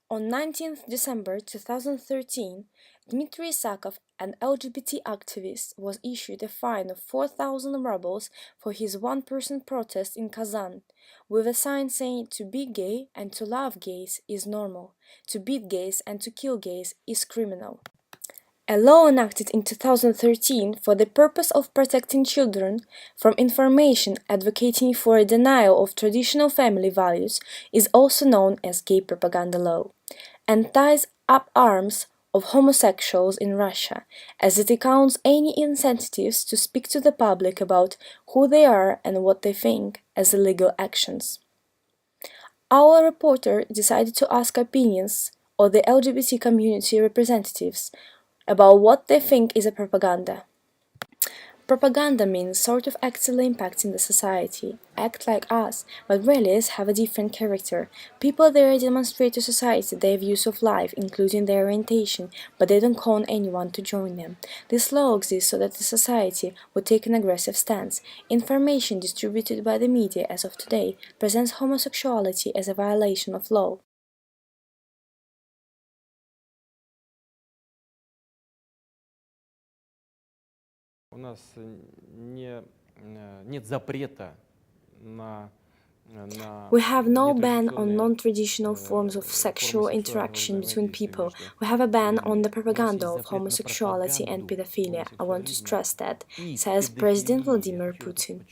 On 19th December 2013, Dmitry Isakov, an LGBT activist, was issued a fine of 4,000 rubles for his one-person protest in Kazan, with a sign saying to be gay and to love gays is normal, to beat gays and to kill gays is criminal. A law enacted in 2013 for the purpose of protecting children from information advocating for a denial of traditional family values is also known as gay propaganda law, and ties up arms of homosexuals in Russia, as it accounts any incentives to speak to the public about who they are and what they think as illegal actions. Our reporter decided to ask opinions of the LGBT community representatives about what they think is a propaganda. Propaganda means sort of actively impacting the society, act like us, but really have a different character. People there demonstrate to society their views of life, including their orientation, but they don't call on anyone to join them. This law exists so that the society would take an aggressive stance. Information distributed by the media as of today presents homosexuality as a violation of law. У нас нет запрета на We have no ban on non-traditional forms of sexual interaction between people. We have a ban on the propaganda of homosexuality and pedophilia. I want to stress that, says President Vladimir Putin.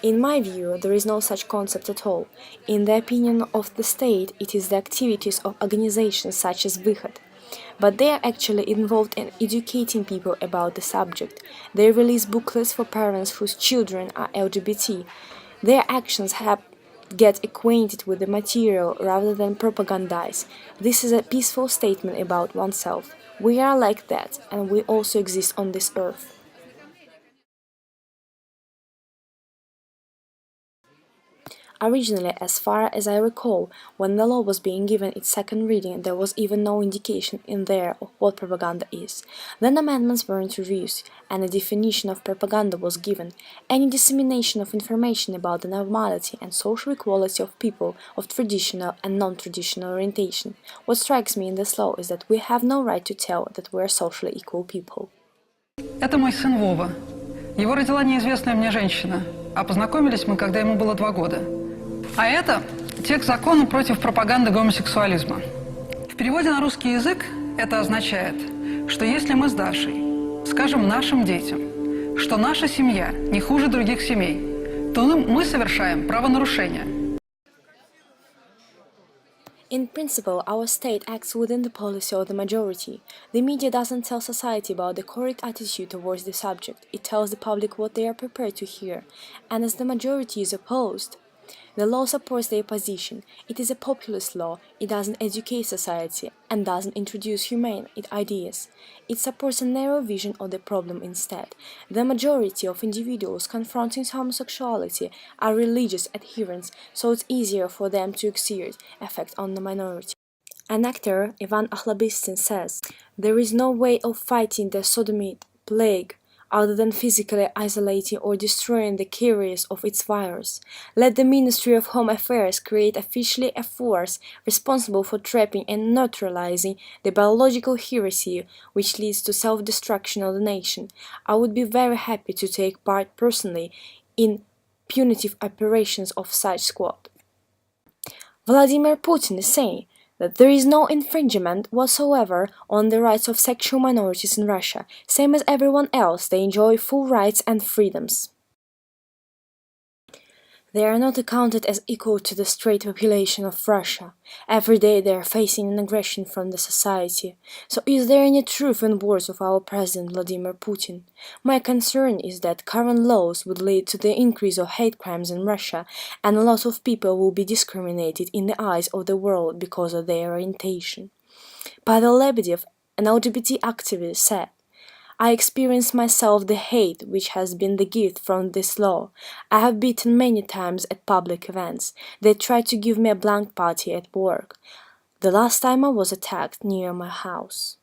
In my view, there is no such concept at all. In the opinion of the state, it is the activities of organizations such as Vykhod. But they are actually involved in educating people about the subject. They release booklets for parents whose children are LGBT. Their actions get acquainted with the material rather than propagandize. This is a peaceful statement about oneself. We are like that, and we also exist on this earth. Originally, as far as I recall, when the law was being given its second reading, there was even no indication in there of what propaganda is. Then amendments were introduced, and a definition of propaganda was given: any dissemination of information about the normality and social equality of people of traditional and non-traditional orientation. What strikes me in this law is that we have no right to tell that we are socially equal people. Это мой сын Вова. Его родила неизвестная мне женщина, а познакомились мы, когда ему было 2 года. А это текст закона против пропаганды гомосексуализма. В переводе на русский язык это означает, что если мы с Дашей скажем нашим детям, что наша семья не хуже других семей, то мы совершаем правонарушение. In principle, our state acts within the policy of the majority. The media doesn't tell society about the correct attitude towards the subject. It tells the public what they are prepared to hear. And as the majority is opposed, the law supports their position. It is a populist law. It doesn't educate society and doesn't introduce humane ideas. It supports a narrow vision of the problem instead. The majority of individuals confronting homosexuality are religious adherents, so it's easier for them to exert effect on the minority. An actor, Ivan Akhlabistin, says, "There is no way of fighting the sodomite plague other than physically isolating or destroying the carriers of its virus. Let the Ministry of Home Affairs create officially a force responsible for trapping and neutralizing the biological heresy which leads to self-destruction of the nation. I would be very happy to take part personally in punitive operations of such squad." Vladimir Putin is saying that there is no infringement whatsoever on the rights of sexual minorities in Russia. Same as everyone else, they enjoy full rights and freedoms. They are not accounted as equal to the straight population of Russia. Every day they are facing an aggression from the society. So is there any truth in words of our President Vladimir Putin? My concern is that current laws would lead to the increase of hate crimes in Russia, and a lot of people will be discriminated in the eyes of the world because of their orientation. Pavel Lebedev, an LGBT activist, said, "I experienced myself the hate which has been the gift from this law. I have beaten many times at public events. They tried to give me a blank party at work. The last time I was attacked near my house."